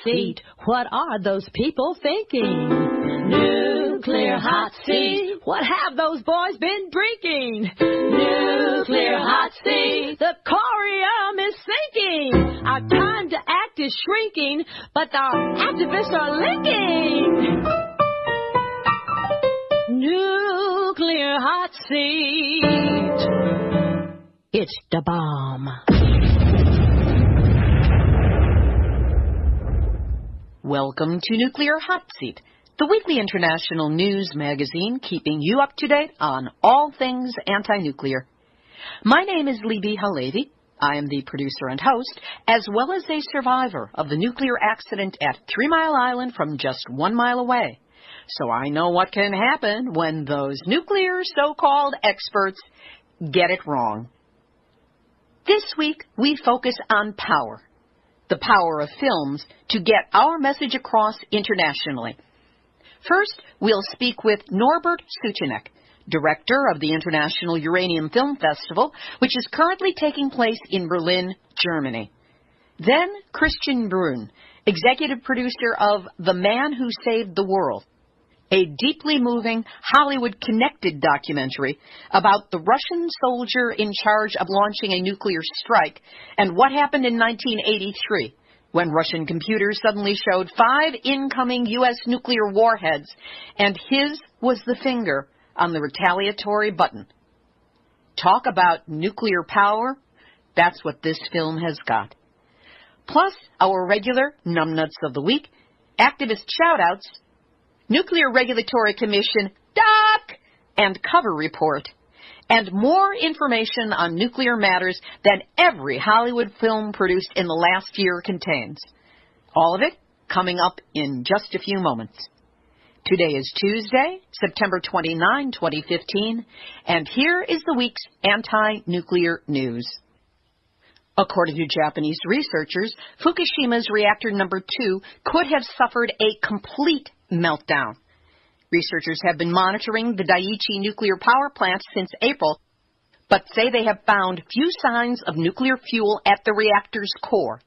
seat. What are those people thinking? Nuclear hot seat. What have those boys been drinking? Nuclear hot seat. The corium is sinking. Our time to act is shrinking, but our activists are linking. Nuclear hot seat. It's the bomb. Welcome to Nuclear Hot Seat, the weekly international news magazine keeping you up to date on all things anti-nuclear. My name is Libbe HaLevy. I am the producer and host, as well as a survivor of the nuclear accident at 3 Mile Island from just 1 mile away. So I know what can happen when those nuclear so-called experts get it wrong. This week, we focus on power. The power of films to get our message across internationally. First, we'll speak with Norbert Suchenek, director of the International Uranium Film Festival, which is currently taking place in Berlin, Germany. Then, Christian Bruun, executive producer of The Man Who Saved the World, a deeply moving, Hollywood-connected documentary about the Russian soldier in charge of launching a nuclear strike and what happened in 1983 when Russian computers suddenly showed 5 incoming U.S. nuclear warheads, and his was the finger on the retaliatory button. Talk about nuclear power? That's what this film has got. Plus, our regular numbnuts of the week, activist shout-outs, Nuclear Regulatory Commission, DOC, and cover report, and more information on nuclear matters than every Hollywood film produced in the last year contains. All of it coming up in just a few moments. Today is Tuesday, September 29, 2015, and here is the week's anti-nuclear news. According to Japanese researchers, Fukushima's reactor number 2 could have suffered a complete meltdown. Researchers have been monitoring the Daiichi nuclear power plant since April, but say they have found few signs of nuclear fuel at the reactor's core.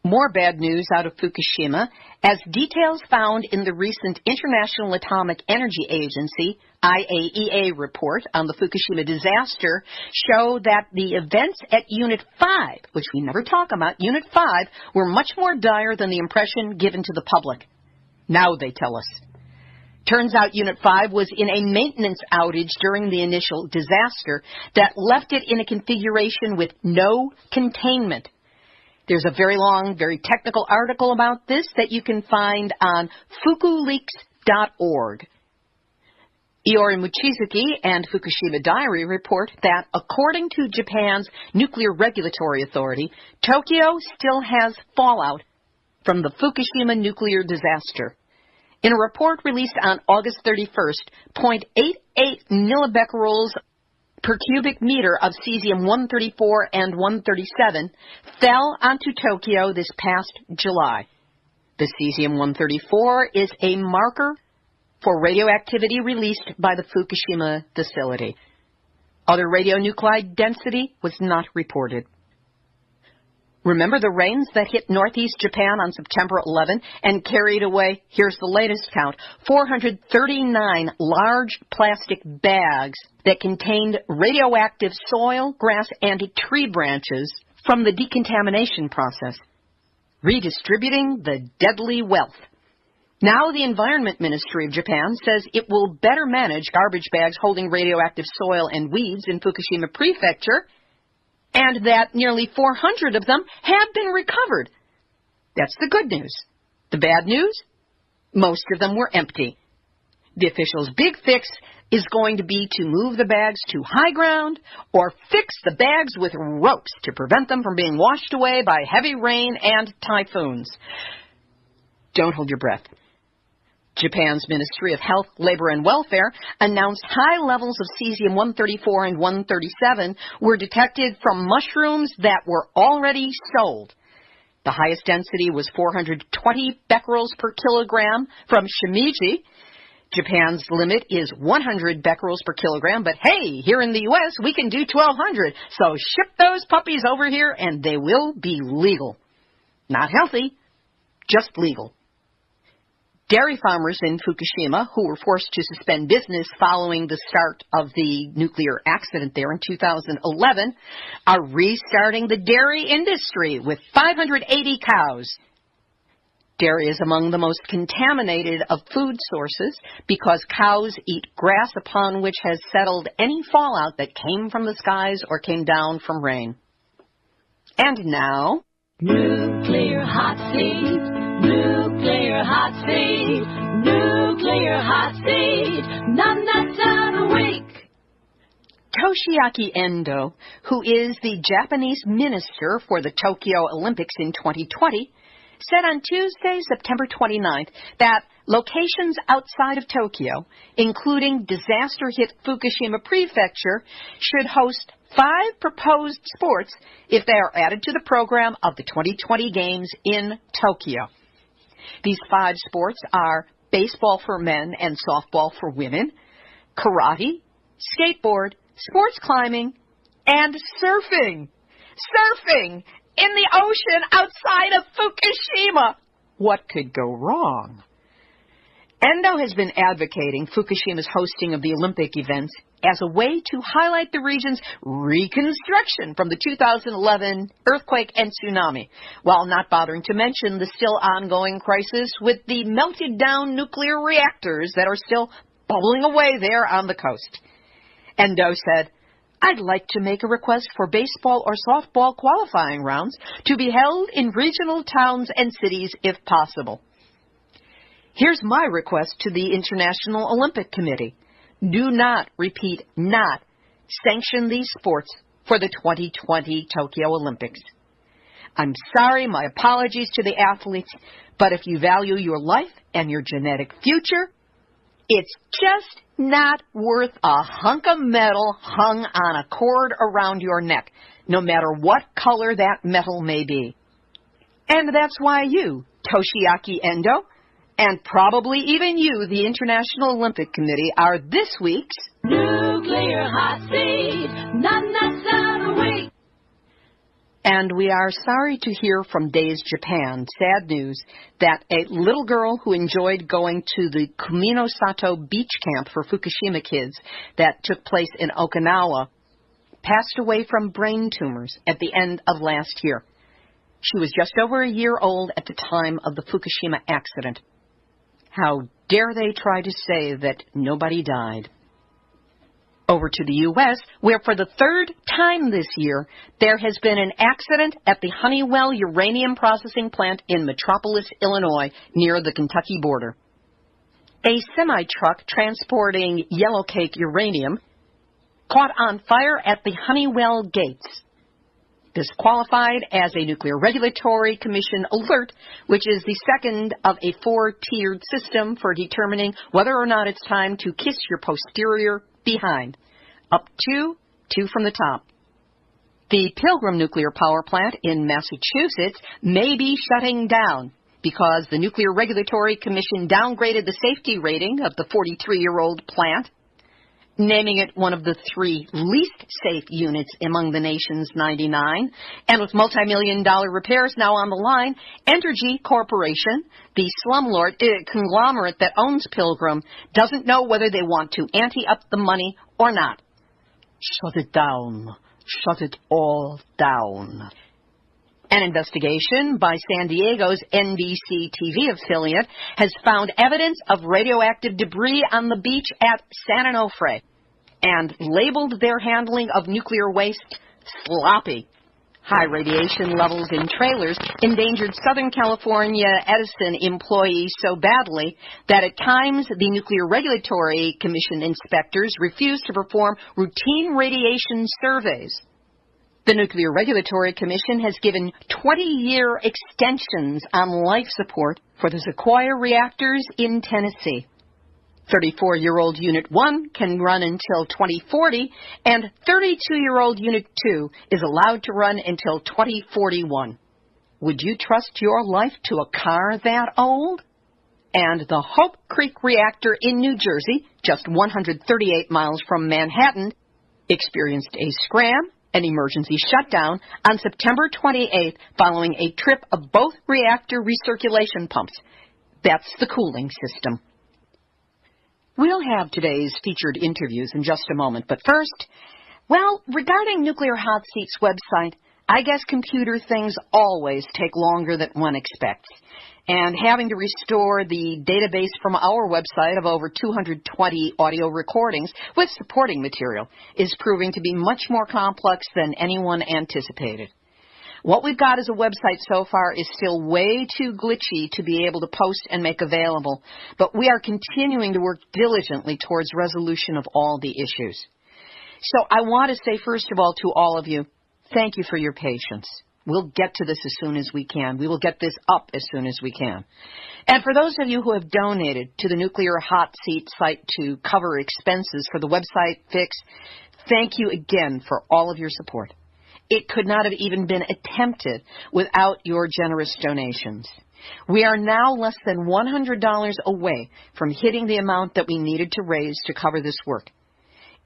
More bad news out of Fukushima, as details found in the recent International Atomic Energy Agency, IAEA, report on the Fukushima disaster show that the events at Unit 5, which we never talk about, Unit 5, were much more dire than the impression given to the public. Now they tell us. Turns out Unit 5 was in a maintenance outage during the initial disaster that left it in a configuration with no containment. There's a very long, very technical article about this that you can find on fukuleaks.org. Iori Mochizuki and Fukushima Diary report that, according to Japan's Nuclear Regulatory Authority, Tokyo still has fallout from the Fukushima nuclear disaster. In a report released on August 31st, 0.88 millibecquerels per cubic meter of cesium-134 and 137 fell onto Tokyo this past July. The cesium-134 is a marker for radioactivity released by the Fukushima facility. Other radionuclide density was not reported. Remember the rains that hit northeast Japan on September 11 and carried away, here's the latest count, 439 large plastic bags that contained radioactive soil, grass, and tree branches from the decontamination process, redistributing the deadly wealth. Now the Environment Ministry of Japan says it will better manage garbage bags holding radioactive soil and weeds in Fukushima Prefecture, and that nearly 400 of them have been recovered. That's the good news. The bad news? Most of them were empty. The officials' big fix is going to be to move the bags to high ground or fix the bags with ropes to prevent them from being washed away by heavy rain and typhoons. Don't hold your breath. Japan's Ministry of Health, Labor, and Welfare announced high levels of cesium-134 and 137 were detected from mushrooms that were already sold. The highest density was 420 becquerels per kilogram from Shimiji. Japan's limit is 100 becquerels per kilogram, but hey, here in the U.S., we can do 1,200. So ship those puppies over here, and they will be legal. Not healthy, just legal. Dairy farmers in Fukushima, who were forced to suspend business following the start of the nuclear accident there in 2011, are restarting the dairy industry with 580 cows. Dairy is among the most contaminated of food sources because cows eat grass upon which has settled any fallout that came from the skies or came down from rain. And now, Nuclear hot seat, nuclear hot seat, nuclear hot seat, none that's awake. Toshiaki Endo, who is the Japanese minister for the Tokyo Olympics in 2020, said on Tuesday, September 29th, that locations outside of Tokyo, including disaster-hit Fukushima Prefecture, should host 5 proposed sports if they are added to the program of the 2020 Games in Tokyo. These 5 sports are baseball for men and softball for women, karate, skateboard, sports climbing, and surfing. Surfing! In the ocean outside of Fukushima. What could go wrong? Endo has been advocating Fukushima's hosting of the Olympic events as a way to highlight the region's reconstruction from the 2011 earthquake and tsunami, while not bothering to mention the still ongoing crisis with the melted-down nuclear reactors that are still bubbling away there on the coast. Endo said, "I'd like to make a request for baseball or softball qualifying rounds to be held in regional towns and cities if possible. Here's my request to the International Olympic Committee. Do not, repeat, not, sanction these sports for the 2020 Tokyo Olympics. I'm sorry, my apologies to the athletes, but if you value your life and your genetic future, it's just not worth a hunk of metal hung on a cord around your neck, no matter what color that metal may be. And that's why you, Toshiaki Endo, and probably even you, the International Olympic Committee, are this week's Nuclear hot seat, none that's out of weight. And we are sorry to hear from Days Japan, sad news, that a little girl who enjoyed going to the Kuminosato beach camp for Fukushima kids that took place in Okinawa passed away from brain tumors at the end of last year. She was just over a year old at the time of the Fukushima accident. How dare they try to say that nobody died? Over to the U.S., where for the 3rd time this year, there has been an accident at the Honeywell uranium processing plant in Metropolis, Illinois, near the Kentucky border. A semi-truck transporting yellowcake uranium caught on fire at the Honeywell gates. This qualified as a Nuclear Regulatory Commission alert, which is the second of a 4-tiered system for determining whether or not it's time to kiss your posterior behind. Up 2, 2 from the top. The Pilgrim Nuclear Power Plant in Massachusetts may be shutting down because the Nuclear Regulatory Commission downgraded the safety rating of the 43-year-old plant, naming it one of the 3 least safe units among the nation's 99. And with multi-million-dollar repairs now on the line, Entergy Corporation, the slumlord conglomerate that owns Pilgrim, doesn't know whether they want to ante up the money or not. Shut it down. Shut it all down. An investigation by San Diego's NBC TV affiliate has found evidence of radioactive debris on the beach at San Onofre and labeled their handling of nuclear waste sloppy. High radiation levels in trailers endangered Southern California Edison employees so badly that at times the Nuclear Regulatory Commission inspectors refused to perform routine radiation surveys. The Nuclear Regulatory Commission has given 20-year extensions on life support for the Sequoia reactors in Tennessee. 34-year-old Unit 1 can run until 2040, and 32-year-old Unit 2 is allowed to run until 2041. Would you trust your life to a car that old? And the Hope Creek reactor in New Jersey, just 138 miles from Manhattan, experienced a scram an emergency shutdown on September 28th following a trip of both reactor recirculation pumps. That's the cooling system. We'll have today's featured interviews in just a moment, but first, well, regarding Nuclear Hot Seat's website, I guess computer things always take longer than one expects. And having to restore the database from our website of over 220 audio recordings with supporting material is proving to be much more complex than anyone anticipated. What we've got as a website so far is still way too glitchy to be able to post and make available, but we are continuing to work diligently towards resolution of all the issues. So I want to say, first of all, to all of you, thank you for your patience. We'll get to this as soon as we can. We will get this up as soon as we can. And for those of you who have donated to the Nuclear Hot Seat site to cover expenses for the website fix, thank you again for all of your support. It could not have even been attempted without your generous donations. We are now less than $100 away from hitting the amount that we needed to raise to cover this work.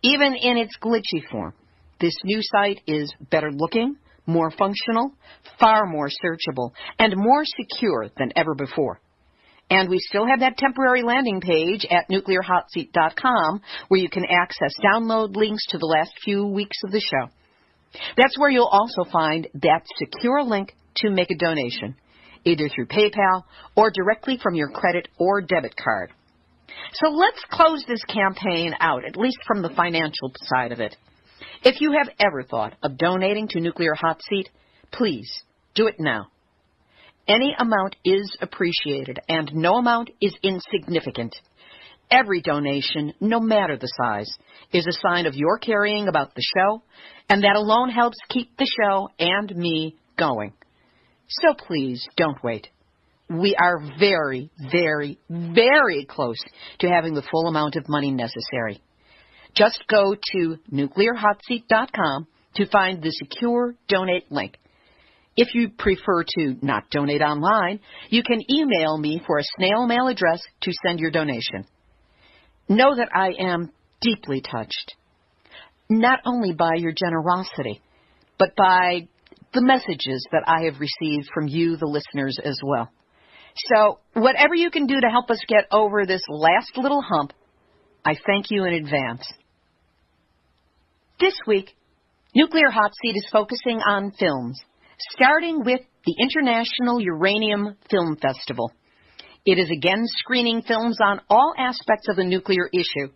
Even in its glitchy form, this new site is better looking, more functional, far more searchable, and more secure than ever before. And we still have that temporary landing page at nuclearhotseat.com where you can access download links to the last few weeks of the show. That's where you'll also find that secure link to make a donation, either through PayPal or directly from your credit or debit card. So let's close this campaign out, at least from the financial side of it. If you have ever thought of donating to Nuclear Hot Seat, please do it now. Any amount is appreciated, and no amount is insignificant. Every donation, no matter the size, is a sign of your caring about the show, and that alone helps keep the show and me going. So please don't wait. We are very, very, very close to having the full amount of money necessary. Just go to nuclearhotseat.com to find the secure donate link. If you prefer to not donate online, you can email me for a snail mail address to send your donation. Know that I am deeply touched, not only by your generosity, but by the messages that I have received from you, the listeners, as well. So whatever you can do to help us get over this last little hump, I thank you in advance. This week, Nuclear Hot Seat is focusing on films, starting with the International Uranium Film Festival. It is again screening films on all aspects of the nuclear issue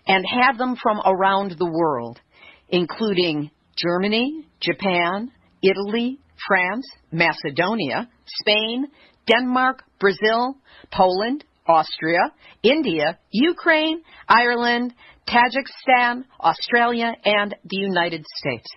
and have them from around the world, including Germany, Japan, Italy, France, Macedonia, Spain, Denmark, Brazil, Poland, Austria, India, Ukraine, Ireland, Tajikistan, Australia, and the United States.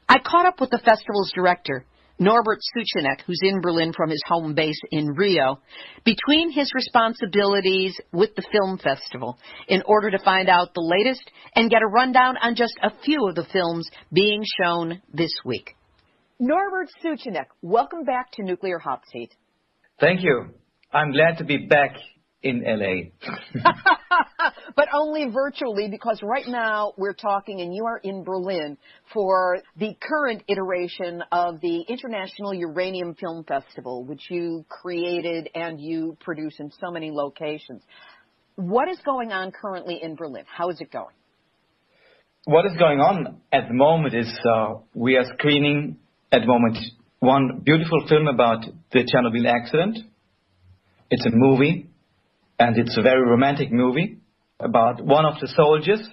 I caught up with the festival's director, Norbert Suchenek, who's in Berlin from his home base in Rio, between his responsibilities with the film festival in order to find out the latest and get a rundown on just a few of the films being shown this week. Norbert Suchenek, welcome back to Nuclear Hot Seat. Thank you. I'm glad to be back in L.A. But only virtually, because right now we're talking and you are in Berlin for the current iteration of the International Uranium Film Festival, which you created and you produce in so many locations. What is going on currently in Berlin? How is it going? What is going on at the moment is we are screening at the moment one beautiful film about the Chernobyl accident. It's a movie, and it's a very romantic movie about one of the soldiers,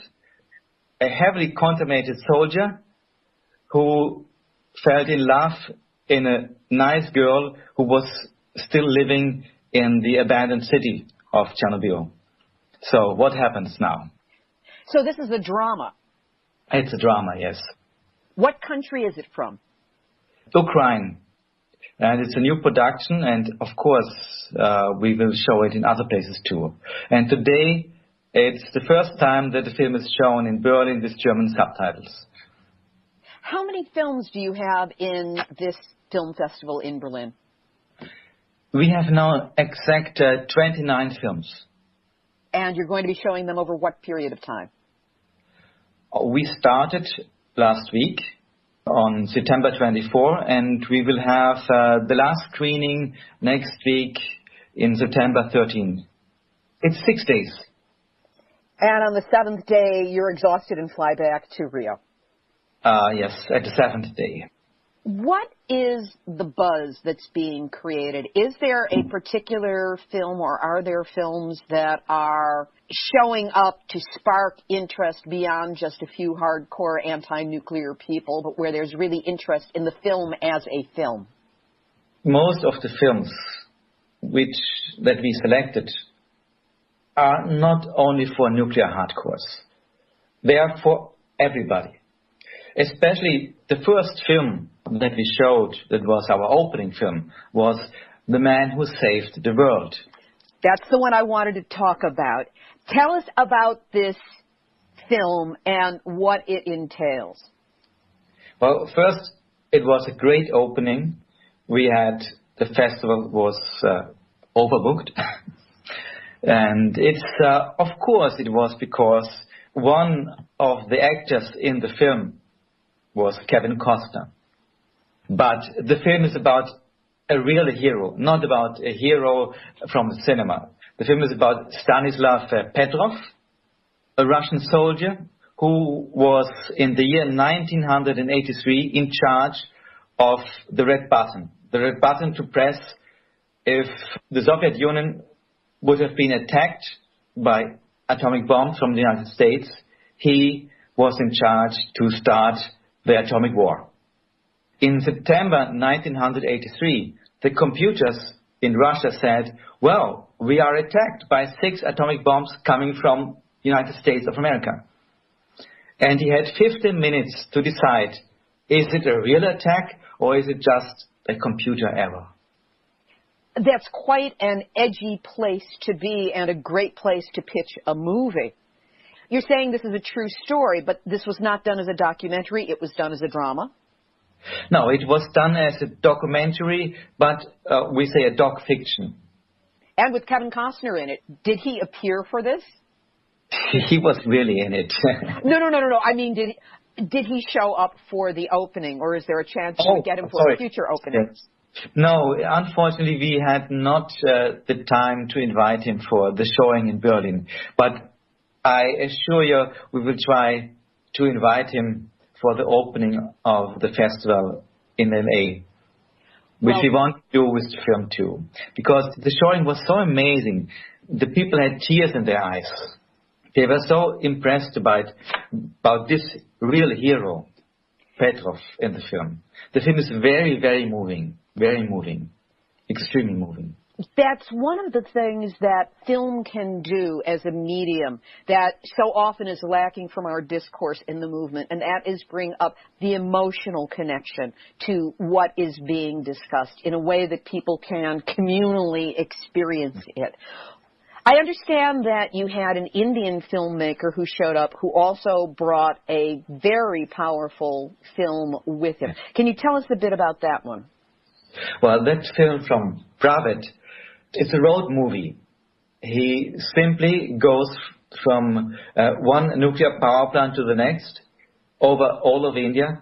a heavily contaminated soldier who fell in love in a nice girl who was still living in the abandoned city of Chernobyl. So what happens now? So this is a drama. It's a drama, yes. What country is it from? Ukraine. And it's a new production, and of course we will show it in other places too. And today it's the first time that the film is shown in Berlin with German subtitles. How many films do you have in this film festival in Berlin? We have now exact 29 films. And you're going to be showing them over what period of time? We started last week on September 24, and we will have the last screening next week in September 13. It's 6 days. And on the 7th day, you're exhausted and fly back to Rio. Yes, at the 7th day. What is the buzz that's being created? Is there a particular film, or are there films that are showing up to spark interest beyond just a few hardcore anti-nuclear people, but where there's really interest in the film as a film? Most of the films that we selected are not only for nuclear hardcores. They are for everybody. Especially the first film that we showed, that was our opening film, was The Man Who Saved the World. That's the one I wanted to talk about. Tell us about this film and what it entails. Well, first, it was a great opening. The festival was overbooked. And of course it was because one of the actors in the film was Kevin Costner. But the film is about a real hero, not about a hero from the cinema. The film is about Stanislav Petrov, a Russian soldier who was in the year 1983 in charge of the red button. The red button to press if the Soviet Union would have been attacked by atomic bombs from the United States. He was in charge to start the atomic war. In September 1983, the computers in Russia said, well, we are attacked by 6 atomic bombs coming from the United States of America. And he had 15 minutes to decide, is it a real attack or is it just a computer error? That's quite an edgy place to be and a great place to pitch a movie. You're saying this is a true story, but this was not done as a documentary, it was done as a drama? No, it was done as a documentary, but we say a doc fiction. And with Kevin Costner in it. Did he appear for this? He was really in it. No. I mean, did he show up for the opening, or is there a chance to get him for a future opening? Yes. No, unfortunately, we had not the time to invite him for the showing in Berlin. But I assure you, we will try to invite him for the opening of the festival in LA, which we want to do with the film too. Because the showing was so amazing. The people had tears in their eyes. They were so impressed about this real hero, Petrov, in the film. The film is very, very moving. Very moving. Extremely moving. That's one of the things that film can do as a medium that so often is lacking from our discourse in the movement, and that is bring up the emotional connection to what is being discussed in a way that people can communally experience it. I understand that you had an Indian filmmaker who showed up who also brought a very powerful film with him. Can you tell us a bit about that one? Well, that film from Pravet, it's a road movie. He simply goes from one nuclear power plant to the next over all of India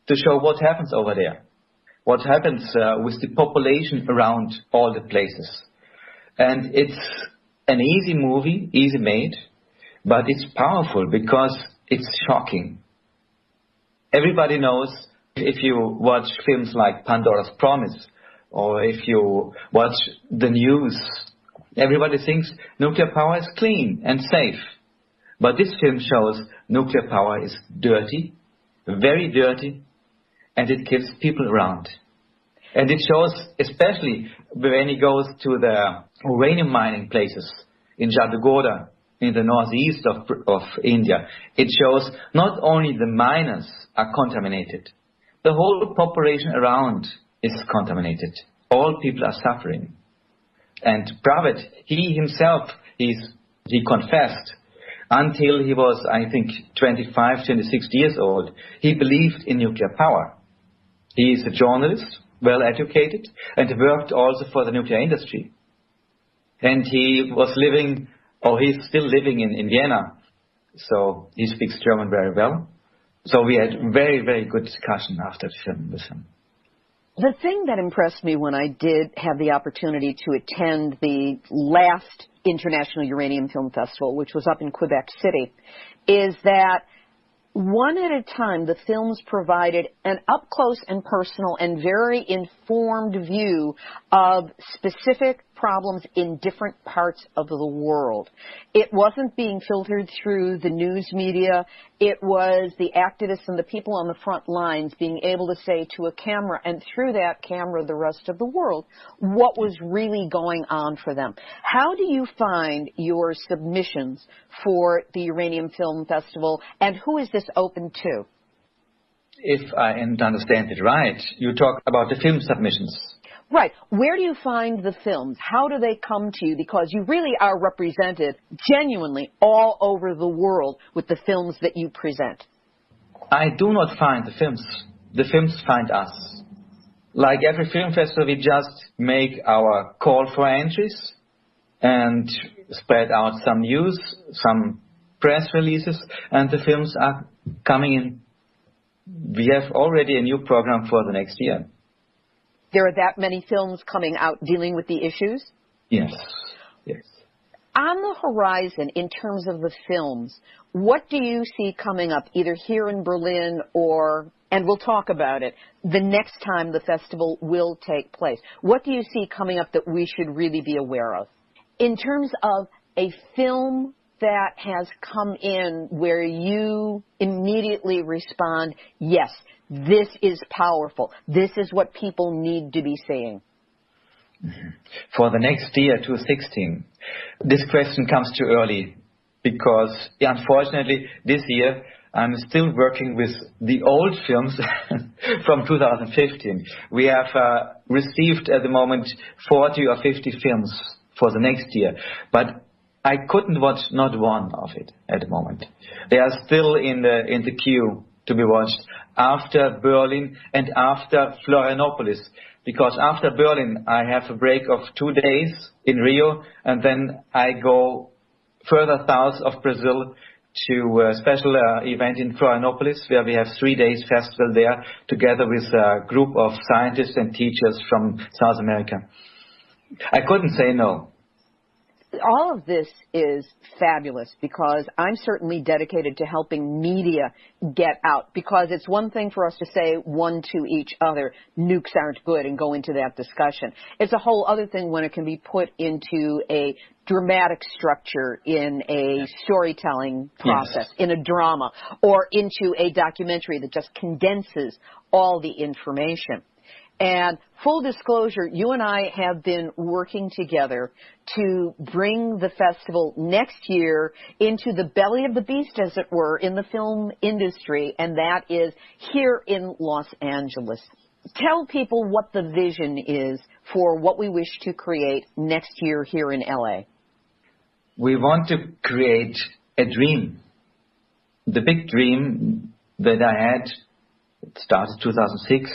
to show what happens over there. What happens with the population around all the places. And it's an easy movie, easy made, but it's powerful because it's shocking. Everybody knows, if you watch films like Pandora's Promise, or if you watch the news, everybody thinks nuclear power is clean and safe. But this film shows nuclear power is dirty, very dirty, and it kills people around. And it shows, especially when he goes to the uranium mining places in Jadugorda, in the northeast of India, it shows not only the miners are contaminated, the whole population around is contaminated. All people are suffering. And Pravet, he himself, he confessed, until he was, I think, 25, 26 years old, he believed in nuclear power. He is a journalist, well educated, and worked also for the nuclear industry. And he was he's still living in Vienna, so he speaks German very well. So we had very, very good discussion after the film with him. The thing that impressed me when I did have the opportunity to attend the last International Uranium Film Festival, which was up in Quebec City, is that one at a time, the films provided an up-close and personal and very informed view of specific problems in different parts of the world. It wasn't being filtered through the news media. It was the activists and the people on the front lines being able to say to a camera, and through that camera, the rest of the world, what was really going on for them. How do you find your submissions for the Uranium Film Festival, and who is this open to? If I understand it right, you talk about the film submissions. Right. Where do you find the films? How do they come to you? Because you really are represented genuinely all over the world with the films that you present. I do not find the films. The films find us. Like every film festival, we just make our call for entries and spread out some news, some press releases, and the films are coming in. We have already a new program for the next year. There are that many films coming out dealing with the issues? Yes, yes. On the horizon, in terms of the films, what do you see coming up, either here in Berlin or, and we'll talk about it, the next time the festival will take place? What do you see coming up that we should really be aware of? In terms of a film that has come in where you immediately respond, yes, this is powerful. This is what people need to be seeing. For the next year, 2016, this question comes too early because, unfortunately, this year I'm still working with the old films from 2015. We have received at the moment 40 or 50 films for the next year, but I couldn't watch not one of it at the moment. They are still in the queue to be watched after Berlin and after Florianopolis. Because after Berlin, I have a break of 2 days in Rio, and then I go further south of Brazil to a special event in Florianopolis, where we have 3 days festival there, together with a group of scientists and teachers from South America. I couldn't say no. All of this is fabulous because I'm certainly dedicated to helping media get out, because it's one thing for us to say one to each other, nukes aren't good, and go into that discussion. It's a whole other thing when it can be put into a dramatic structure in a storytelling process, in a drama, or into a documentary that just condenses all the information. And full disclosure, you and I have been working together to bring the festival next year into the belly of the beast, as it were, in the film industry, and that is here in Los Angeles. Tell people what the vision is for what we wish to create next year here in LA. We want to create a dream. The big dream that I had, it started 2006,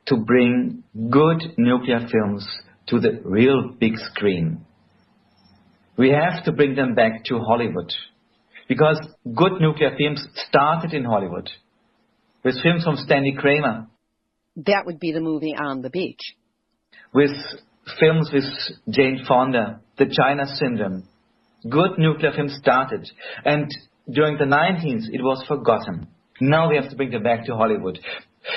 to bring good nuclear films to the real big screen. We have to bring them back to Hollywood, because good nuclear films started in Hollywood, with films from Stanley Kramer. That would be the movie On the Beach. With films with Jane Fonda, The China Syndrome. Good nuclear films started, and during the 19th it was forgotten. Now we have to bring them back to Hollywood.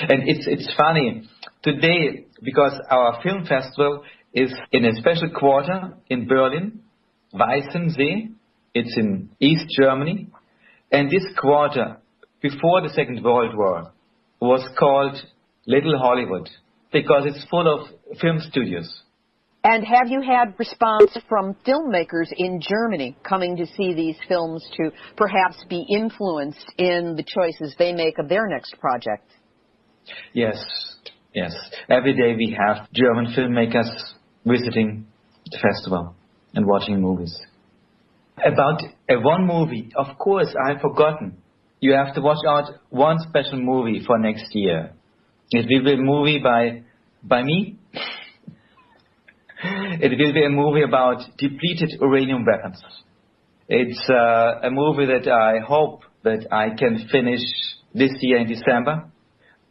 And it's funny today, because our film festival is in a special quarter in Berlin, Weißensee. It's in East Germany. And this quarter, before the Second World War, was called Little Hollywood, because it's full of film studios. And have you had response from filmmakers in Germany coming to see these films to perhaps be influenced in the choices they make of their next project? Yes, yes. Every day we have German filmmakers visiting the festival and watching movies. About one movie, of course, I've forgotten. You have to watch out one special movie for next year. It will be a movie by me. It will be a movie about depleted uranium weapons. It's a movie that I hope that I can finish this year in December.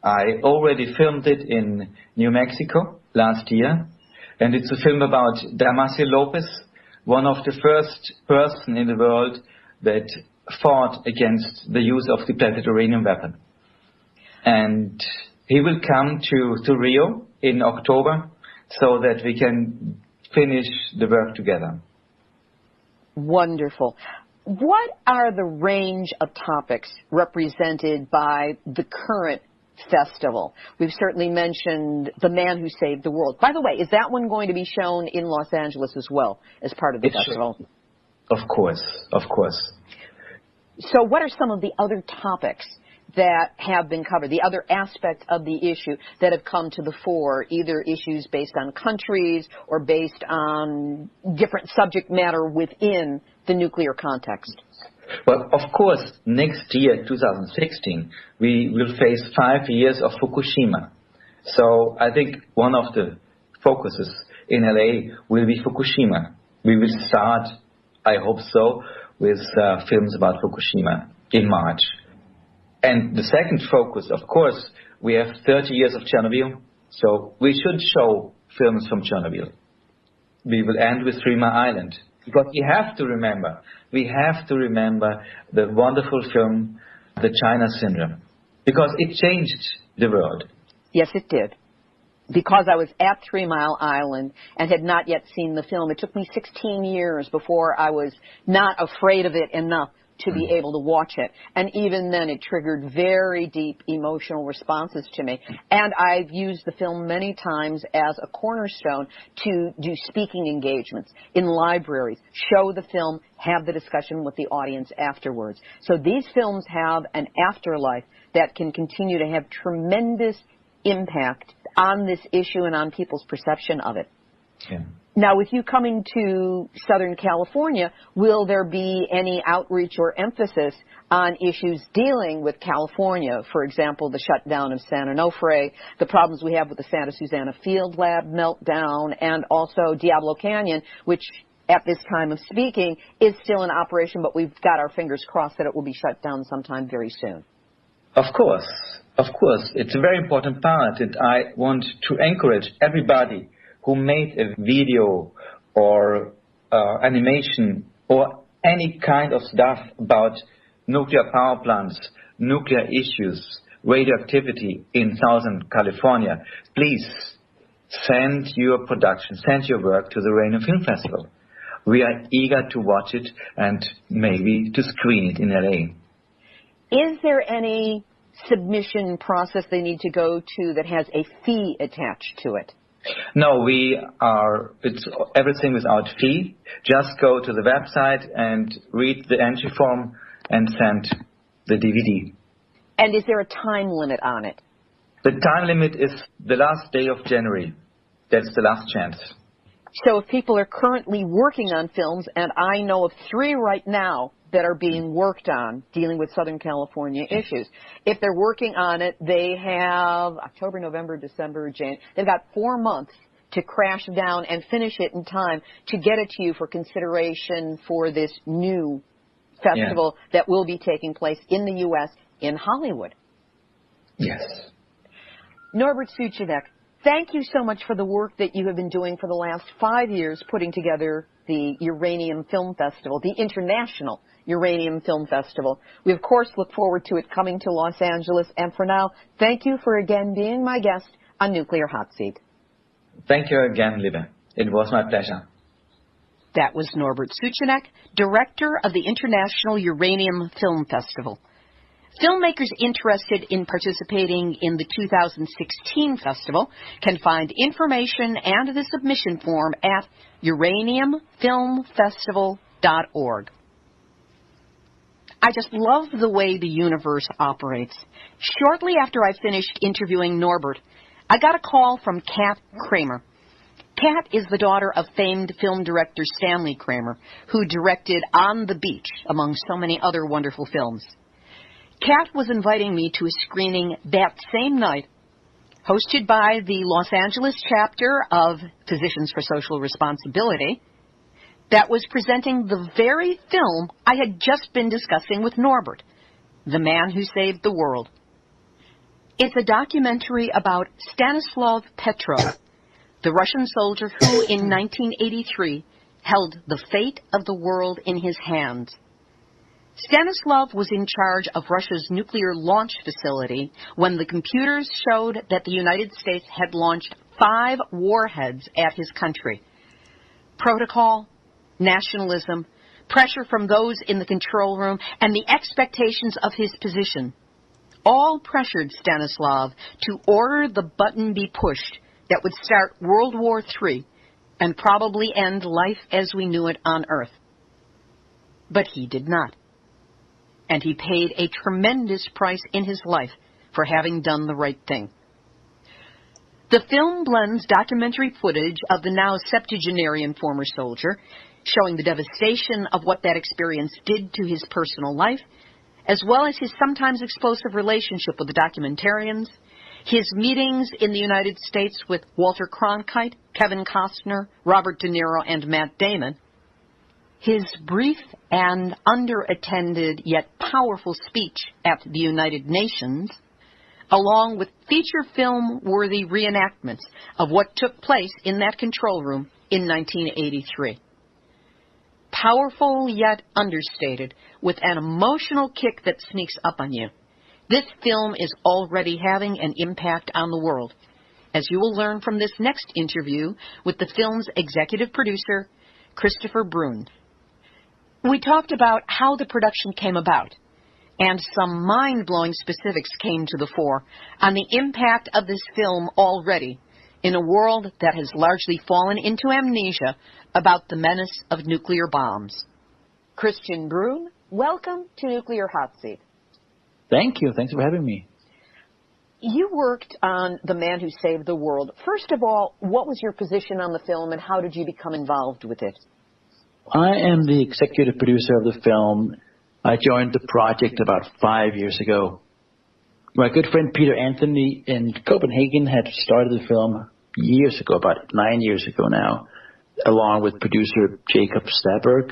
I already filmed it in New Mexico last year, and it's a film about Damasio Lopez, one of the first person in the world that fought against the use of depleted uranium weapon. And he will come to Rio in October so that we can finish the work together. Wonderful. What are the range of topics represented by the current festival? We've certainly mentioned The Man Who Saved the World. By the way, is that one going to be shown in Los Angeles as well as part of the festival? Of course, of course. So what are some of the other topics that have been covered, the other aspects of the issue that have come to the fore, either issues based on countries or based on different subject matter within the nuclear context? Well, of course, next year, 2016, we will face 5 years of Fukushima. So I think one of the focuses in LA will be Fukushima. We will start, I hope so, with films about Fukushima in March. And the second focus, of course, we have 30 years of Chernobyl, so we should show films from Chernobyl. We will end with 3 Mile Island, because we have to remember the wonderful film, The China Syndrome, because it changed the world. Yes, it did. Because I was at 3 Mile Island and had not yet seen the film, it took me 16 years before I was not afraid of it enough to be able to watch it. And even then, it triggered very deep emotional responses to me. And I've used the film many times as a cornerstone to do speaking engagements in libraries, show the film, have the discussion with the audience afterwards. So these films have an afterlife that can continue to have tremendous impact on this issue and on people's perception of it. Yeah. Now, with you coming to Southern California, will there be any outreach or emphasis on issues dealing with California? For example, the shutdown of San Onofre, the problems we have with the Santa Susana Field Lab meltdown, and also Diablo Canyon, which at this time of speaking is still in operation, but we've got our fingers crossed that it will be shut down sometime very soon. Of course. It's a very important part, and I want to encourage everybody who made a video or animation or any kind of stuff about nuclear power plants, nuclear issues, radioactivity in Southern California. Please send your production, send your work to the Uranium Film Festival. We are eager to watch it and maybe to screen it in LA. Is there any submission process they need to go to that has a fee attached to it? No, it's everything without fee. Just go to the website and read the entry form and send the DVD. And is there a time limit on it? The time limit is the last day of January. That's the last chance. So if people are currently working on films, and I know of 3 right now that are being worked on dealing with Southern California issues. If they're working on it, they have October, November, December, January. They've got 4 months to crash down and finish it in time to get it to you for consideration for this new festival that will be taking place in the U.S. in Hollywood. Yes. Norbert Suchenek, thank you so much for the work that you have been doing for the last 5 years putting together the Uranium Film Festival, the International Uranium Film Festival. We, of course, look forward to it coming to Los Angeles. And for now, thank you for again being my guest on Nuclear Hot Seat. Thank you again, Libbe. It was my pleasure. That was Norbert Suchenek, director of the International Uranium Film Festival. Filmmakers interested in participating in the 2016 festival can find information and the submission form at uraniumfilmfestival.org. I just love the way the universe operates. Shortly after I finished interviewing Norbert, I got a call from Kat Kramer. Kat is the daughter of famed film director Stanley Kramer, who directed On the Beach, among so many other wonderful films. Kat was inviting me to a screening that same night, hosted by the Los Angeles chapter of Physicians for Social Responsibility, that was presenting the very film I had just been discussing with Norbert, The Man Who Saved the World. It's a documentary about Stanislav Petrov, the Russian soldier who, in 1983, held the fate of the world in his hands. Stanislav was in charge of Russia's nuclear launch facility when the computers showed that the United States had launched 5 warheads at his country. Protocol, nationalism, pressure from those in the control room, and the expectations of his position all pressured Stanislav to order the button be pushed that would start World War III and probably end life as we knew it on Earth. But he did not. And he paid a tremendous price in his life for having done the right thing. The film blends documentary footage of the now septuagenarian former soldier, showing the devastation of what that experience did to his personal life, as well as his sometimes explosive relationship with the documentarians, his meetings in the United States with Walter Cronkite, Kevin Costner, Robert De Niro, and Matt Damon, his brief and underattended yet powerful speech at the United Nations, along with feature film-worthy reenactments of what took place in that control room in 1983. Powerful yet understated, with an emotional kick that sneaks up on you, this film is already having an impact on the world, as you will learn from this next interview with the film's executive producer, Christopher Bruun. We talked about how the production came about, and some mind-blowing specifics came to the fore on the impact of this film already in a world that has largely fallen into amnesia about the menace of nuclear bombs. Christian Bruun, welcome to Nuclear Hot Seat. Thank you. Thanks for having me. You worked on The Man Who Saved the World. First of all, what was your position on the film, and how did you become involved with it? I am the executive producer of the film. I joined the project about 5 years ago. My good friend Peter Anthony in Copenhagen had started the film years ago, about 9 years ago now, along with producer Jacob Staberg.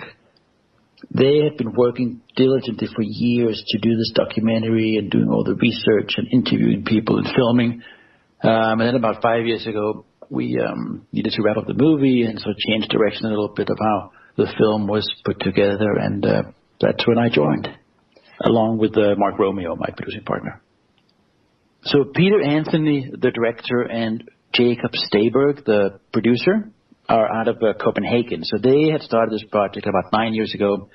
They had been working diligently for years to do this documentary and doing all the research and interviewing people and filming. And then about 5 years ago, we needed to wrap up the movie and sort of change direction a little bit of how the film was put together, and that's when I joined, along with Mark Romeo, my producing partner. So Peter Anthony, the director, and Jacob Staberg, the producer, are out of Copenhagen. So they had started this project about 9 years ago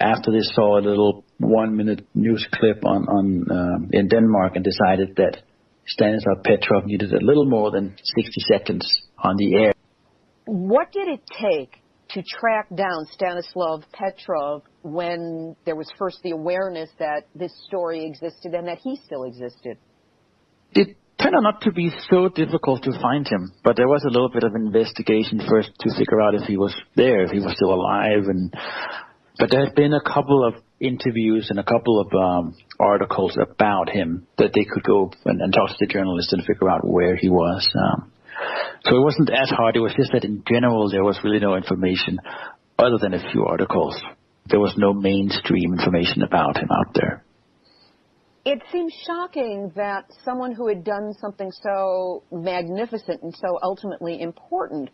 after they saw a little 1-minute news clip in Denmark and decided that Stanislav Petrov needed a little more than 60 seconds on the air. What did it take to track down Stanislav Petrov when there was first the awareness that this story existed and that he still existed? It turned out not to be so difficult to find him, but there was a little bit of investigation first to figure out if he was there, if he was still alive. But there had been a couple of interviews and a couple of articles about him that they could go and talk to the journalists and figure out where he was. So it wasn't as hard. It was just that in general there was really no information other than a few articles. There was no mainstream information about him out there. It seems shocking that someone who had done something so magnificent and so ultimately important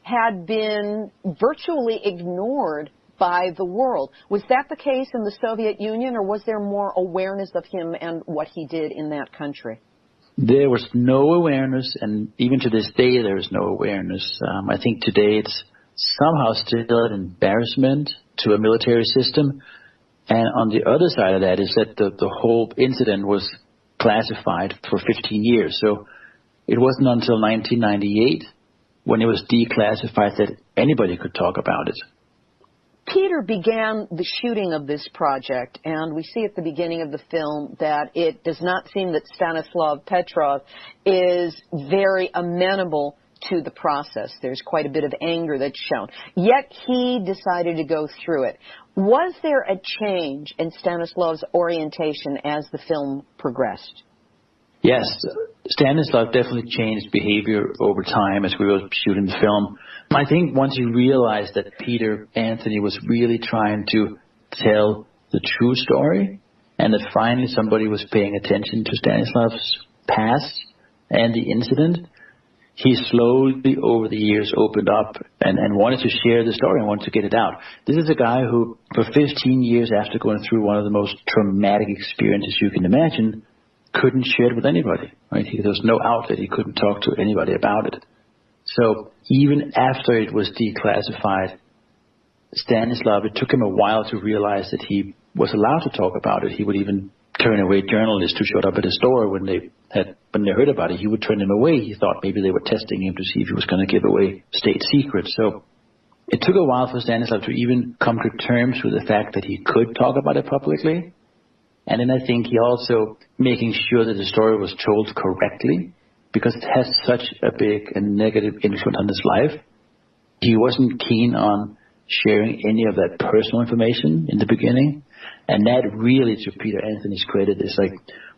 had been virtually ignored by the world. Was that the case in the Soviet Union, or was there more awareness of him and what he did in that country? There was no awareness, and even to this day there is no awareness. I think today it's somehow still an embarrassment to a military system. And on the other side of that is that the whole incident was classified for 15 years. So it wasn't until 1998 when it was declassified that anybody could talk about it. Peter began the shooting of this project, and we see at the beginning of the film that it does not seem that Stanislav Petrov is very amenable to the process. There's quite a bit of anger that's shown. Yet he decided to go through it. Was there a change in Stanislav's orientation as the film progressed? Yes, Stanislav definitely changed behavior over time as we were shooting the film. I think once you realized that Peter Anthony was really trying to tell the true story, and that finally somebody was paying attention to Stanislav's past and the incident, he slowly over the years opened up and wanted to share the story and wanted to get it out. This is a guy who, for 15 years after going through one of the most traumatic experiences you can imagine, couldn't share it with anybody. Right? There was no outlet. He couldn't talk to anybody about it. So even after it was declassified, Stanislav, it took him a while to realize that he was allowed to talk about it. He would even turn away journalists who showed up at his door when they heard about it. He would turn them away. He thought maybe they were testing him to see if he was going to give away state secrets. So it took a while for Stanislav to even come to terms with the fact that he could talk about it publicly. And then I think he also making sure that the story was told correctly, because it has such a big and negative influence on his life. He wasn't keen on sharing any of that personal information in the beginning. And that really, to Peter Anthony's credit, is like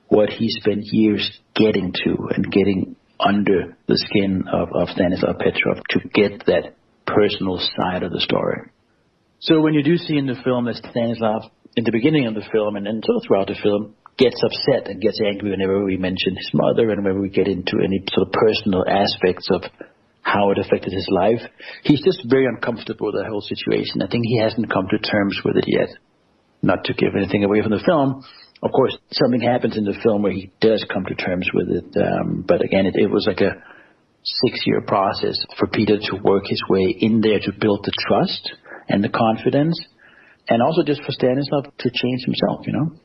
what he spent years getting to and getting under the skin of Stanislav Petrov to get that personal side of the story. So when you do see in the film that Stanislav, in the beginning of the film and sort of throughout the film, gets upset and gets angry whenever we mention his mother and whenever we get into any sort of personal aspects of how it affected his life, he's just very uncomfortable with the whole situation. I think he hasn't come to terms with it yet. Not to give anything away from the film. Of course, something happens in the film where he does come to terms with it. But again, it was like a 6-year process for Peter to work his way in there to build the trust and the confidence. And also just for Stanislav to change himself, you know.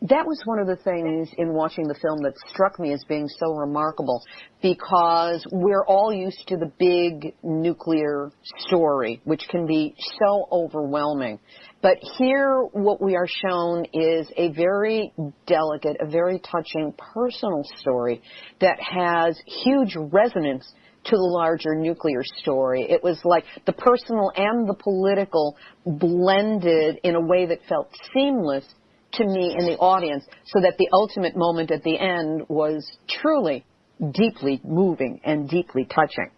That was one of the things in watching the film that struck me as being so remarkable, because we're all used to the big nuclear story, which can be so overwhelming. But here what we are shown is a very delicate, a very touching personal story that has huge resonance to the larger nuclear story. It was like the personal and the political blended in a way that felt seamless to me in the audience, so that the ultimate moment at the end was truly deeply moving and deeply touching.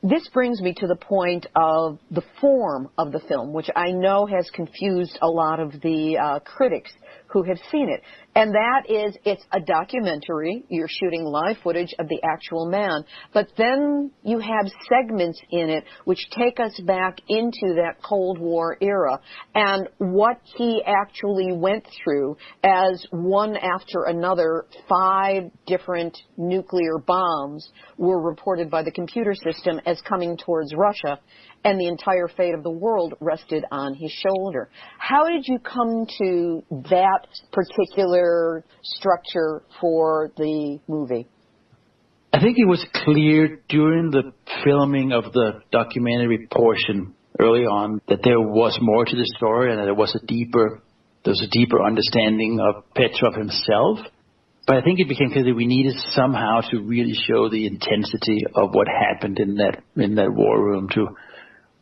This brings me to the point of the form of the film, which I know has confused a lot of the critics who have seen it. And that is, it's a documentary. You're shooting live footage of the actual man. But then you have segments in it which take us back into that Cold War era and what he actually went through as one after another 5 different nuclear bombs were reported by the computer system as coming towards Russia, and the entire fate of the world rested on his shoulder. How did you come to that particular structure for the movie? I think it was clear during the filming of the documentary portion early on that there was more to the story and that there was a deeper understanding of Petrov himself. But I think it became clear that we needed somehow to really show the intensity of what happened in that war room, to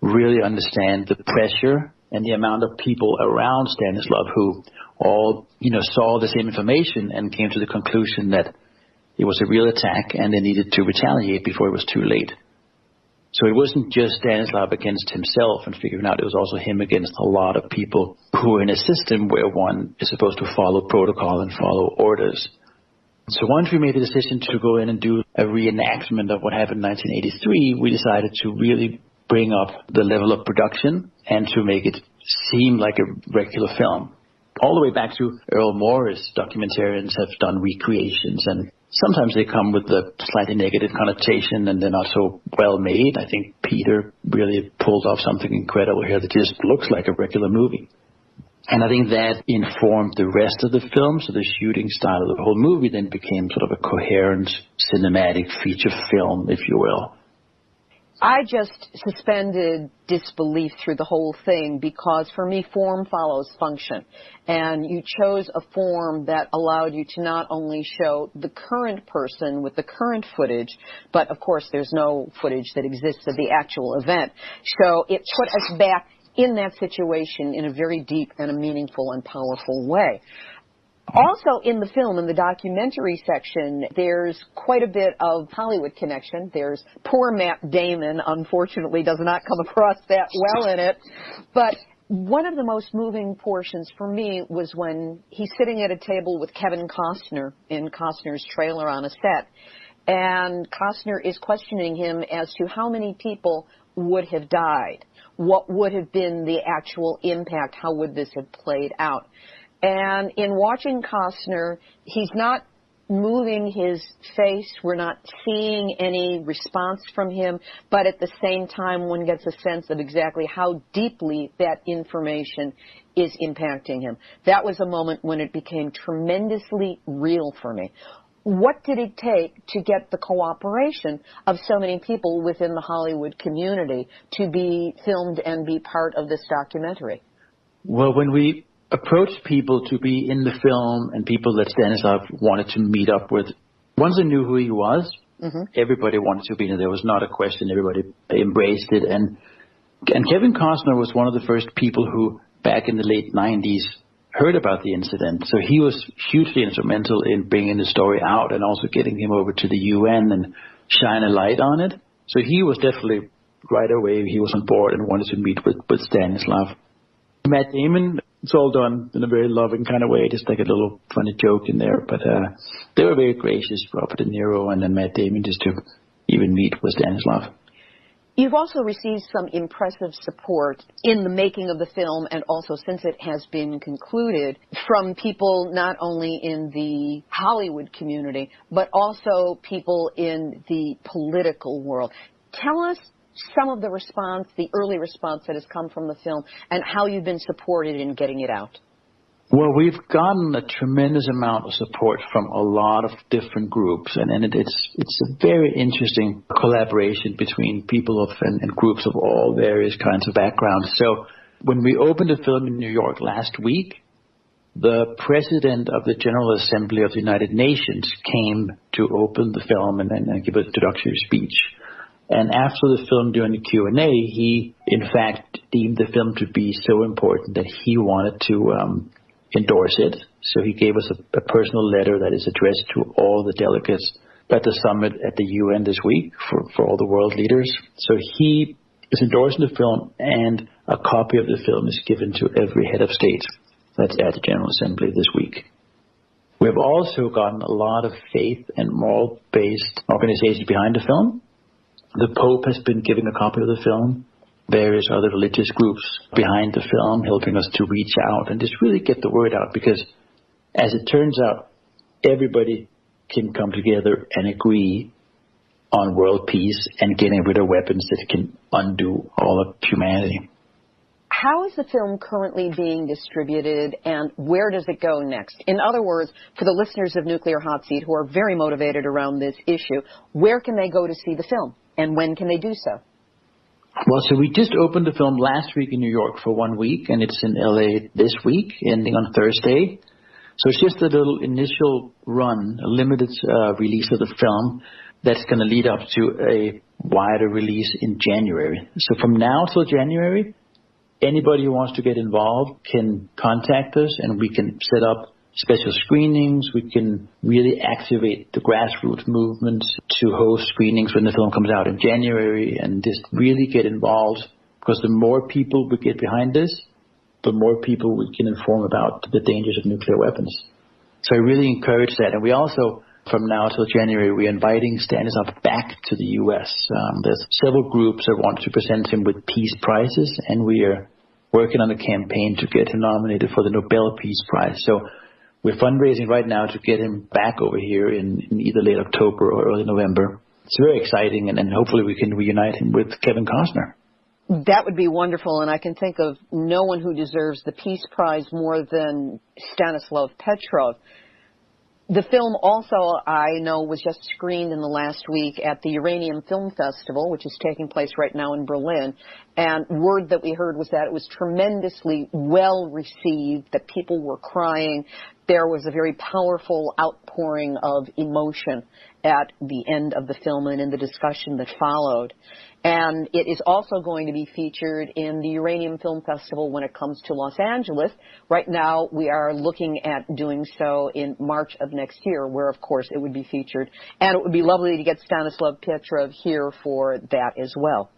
really understand the pressure and the amount of people around Stanislav who all, saw the same information and came to the conclusion that it was a real attack and they needed to retaliate before it was too late. So it wasn't just Stanislav against himself and figuring out, it was also him against a lot of people who are in a system where one is supposed to follow protocol and follow orders. So once we made the decision to go in and do a reenactment of what happened in 1983, we decided to really bring up the level of production and to make it seem like a regular film. All the way back to Earl Morris, documentarians have done recreations, and sometimes they come with a slightly negative connotation and they're not so well made. I think Peter really pulled off something incredible here that just looks like a regular movie. And I think that informed the rest of the film, so the shooting style of the whole movie then became sort of a coherent cinematic feature film, if you will. I just suspended disbelief through the whole thing because, for me, form follows function. And you chose a form that allowed you to not only show the current person with the current footage, but, of course, there's no footage that exists of the actual event. So it put us back in that situation in a very deep and a meaningful and powerful way. Also in the film, in the documentary section, there's quite a bit of Hollywood connection. There's poor Matt Damon, unfortunately, does not come across that well in it. But One of the most moving portions for me was when he's sitting at a table with Kevin Costner in Costner's trailer on a set, and Costner is questioning him as to how many people would have died, what would have been the actual impact, how would this have played out. And in watching Costner, he's not moving his face, we're not seeing any response from him, but at the same time one gets a sense of exactly how deeply that information is impacting him. That was a moment when it became tremendously real for me. What did it take to get the cooperation of so many people within the Hollywood community to be filmed and be part of this documentary? Well, when we approached people to be in the film and people that Stanislav wanted to meet up with, once they knew who he was, everybody wanted to be there. There was not a question. Everybody embraced it. And Kevin Costner was one of the first people who, back in the late 90s, heard about the incident. So he was hugely instrumental in bringing the story out and also getting him over to the UN and shine a light on it. So he was definitely, right away, he was on board and wanted to meet with Stanislav. Matt Damon, it's all done in a very loving kind of way, just like a little funny joke in there. But they were very gracious, Robert De Niro and then Matt Damon, just to even meet with Stanislav. You've also received some impressive support in the making of the film and also since it has been concluded from people not only in the Hollywood community, but also people in the political world. Tell us some of the response, the early response that has come from the film, and how you've been supported in getting it out. Well, we've gotten a tremendous amount of support from a lot of different groups, and it's a very interesting collaboration between people of and groups of all various kinds of backgrounds. So when we opened the film in New York last week, the president of the General Assembly of the United Nations came to open the film and give an introductory speech. And after the film, during the Q&A, he, in fact, deemed the film to be so important that he wanted to endorse it. So he gave us a personal letter that is addressed to all the delegates at the summit at the UN this week for all the world leaders. So he is endorsing the film, and a copy of the film is given to every head of state that's at the General Assembly this week. We have also gotten a lot of faith and moral-based organizations behind the film. The Pope has been giving a copy of the film, various other religious groups behind the film, helping us to reach out and just really get the word out, because as it turns out, everybody can come together and agree on world peace and getting rid of weapons that can undo all of humanity. How is the film currently being distributed, and where does it go next? In other words, for the listeners of Nuclear Hot Seat who are very motivated around this issue, where can they go to see the film, and when can they do so? Well, so we just opened the film last week in New York for 1 week, and it's in LA this week, ending on Thursday. So it's just a little initial run, a limited release of the film that's going to lead up to a wider release in January. So from now till January, anybody who wants to get involved can contact us, and we can set up special screenings. We can really activate the grassroots movement to host screenings when the film comes out in January, and just really get involved, because the more people we get behind this, the more people we can inform about the dangers of nuclear weapons. So I really encourage that. And we also, from now till January, we're inviting Stanislav back to the U.S. There's several groups that want to present him with peace prizes, and we are working on a campaign to get him nominated for the Nobel Peace Prize. So we're fundraising right now to get him back over here in either late October or early November. It's very exciting, and hopefully we can reunite him with Kevin Costner. That would be wonderful, and I can think of no one who deserves the Peace Prize more than Stanislav Petrov. The film also, I know, was just screened in the last week at the Uranium Film Festival, which is taking place right now in Berlin. And word that we heard was that it was tremendously well received, that people were crying. There was a very powerful outpouring of emotion at the end of the film and in the discussion that followed. And it is also going to be featured in the Uranium Film Festival when it comes to Los Angeles. Right now, we are looking at doing so in March of next year, where, of course, it would be featured. And it would be lovely to get Stanislav Petrov here for that as well.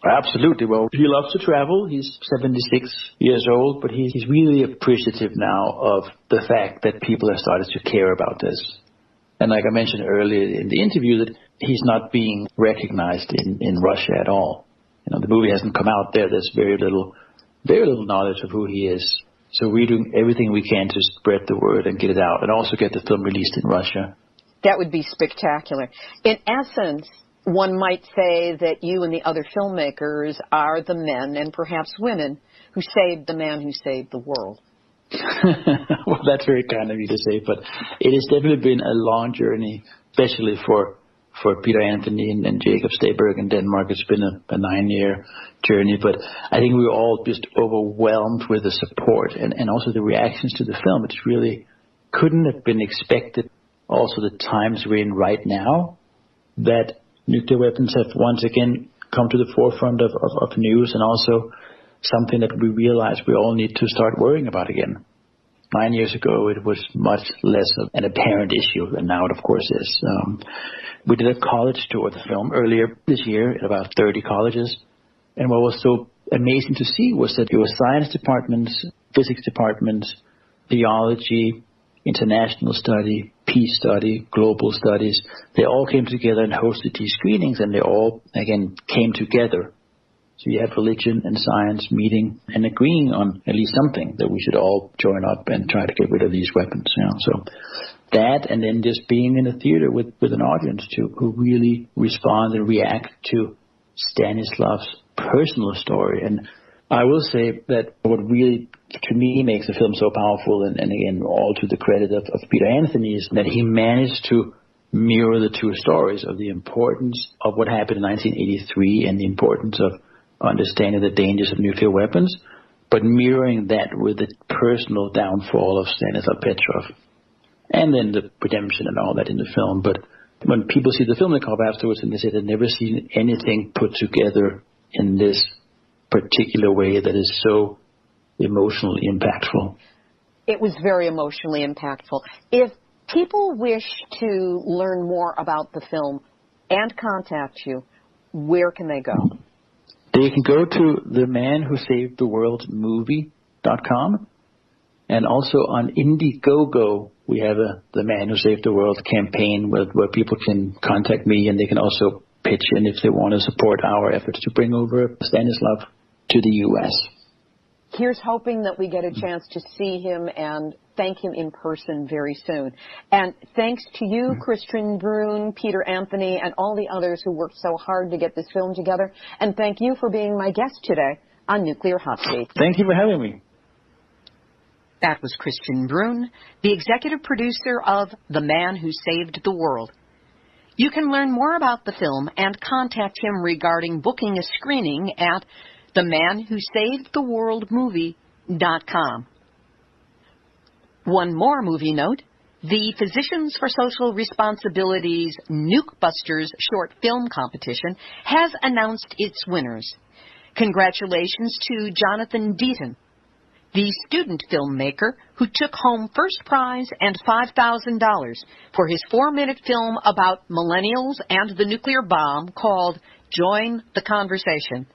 Absolutely. Well, he loves to travel. He's 76 years old, but he's really appreciative now of the fact that people have started to care about this. And like I mentioned earlier in the interview, that he's not being recognized in Russia at all. The movie hasn't come out there. There's very little knowledge of who he is. So we're doing everything we can to spread the word and get it out, and also get the film released in Russia. That would be spectacular. In essence, one might say that you and the other filmmakers are the men and perhaps women who saved the man who saved the world. Well, that's very kind of you to say, but it has definitely been a long journey, especially for Peter Anthony and Jacob Stayberg in Denmark. It's been a 9-year journey, but I think we were all just overwhelmed with the support and also the reactions to the film. It really couldn't have been expected. Also, the times we're in right now, that nuclear weapons have once again come to the forefront of news, and also something that we realize we all need to start worrying about again. 9 years ago, it was much less of an apparent issue than now it, of course, is. We did a college tour of the film earlier this year at about 30 colleges, and what was so amazing to see was that there were science departments, physics departments, theology, international study, peace study, global studies. They all came together and hosted these screenings, and they all, again, came together. So you have religion and science meeting and agreeing on at least something, that we should all join up and try to get rid of these weapons. So that, and then just being in a theater with an audience too, who really respond and react to Stanislav's personal story. And I will say that what really, to me, makes the film so powerful, and again, all to the credit of Peter Anthony, is that he managed to mirror the two stories of the importance of what happened in 1983 and the importance of understanding the dangers of nuclear weapons, but mirroring that with the personal downfall of Stanislav Petrov, and then the redemption and all that in the film. But when people see the film, they come up afterwards and they say they've never seen anything put together in this particular way that is so emotionally impactful. It was very emotionally impactful. If people wish to learn more about the film and contact you, where can they go? They can go to themanwhosavedtheworldmovie.com, and also on Indiegogo we have The Man Who Saved the World campaign where people can contact me, and they can also pitch in if they want to support our efforts to bring over Stanislav to the U.S. Here's hoping that we get a chance to see him and thank him in person very soon. And thanks to you, Christian Bruun, Peter Anthony, and all the others who worked so hard to get this film together. And thank you for being my guest today on Nuclear Hot Seat. Thank you for having me. That was Christian Bruun, the executive producer of The Man Who Saved the World. You can learn more about the film and contact him regarding booking a screening at themanwhosavedtheworldmovie.com. One more movie note. The Physicians for Social Responsibility's Nuke Busters short film competition has announced its winners. Congratulations to Jonathan Deaton, the student filmmaker who took home first prize and $5,000 for his 4-minute film about millennials and the nuclear bomb called Join the Conversation.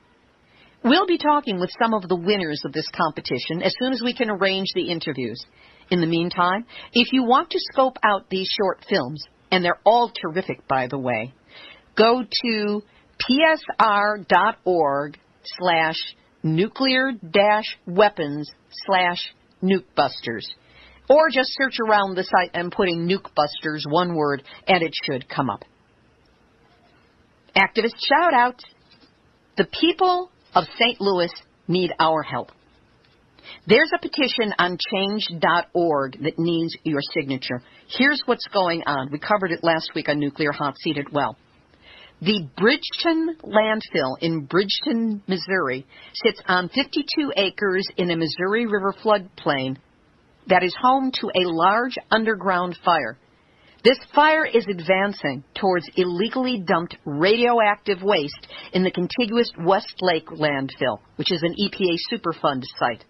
We'll be talking with some of the winners of this competition as soon as we can arrange the interviews. In the meantime, if you want to scope out these short films, and they're all terrific, by the way, go to psr.org/nuclear-weapons/nukebusters. Or just search around the site and put in Nuke Busters, one word, and it should come up. Activist shout-out. The people of St. Louis need our help. There's a petition on change.org that needs your signature. Here's what's going on. We covered it last week on Nuclear Hot Seat as well. The Bridgeton landfill in Bridgeton, Missouri, sits on 52 acres in a Missouri River floodplain that is home to a large underground fire. This fire is advancing towards illegally dumped radioactive waste in the contiguous Westlake landfill, which is an EPA Superfund site.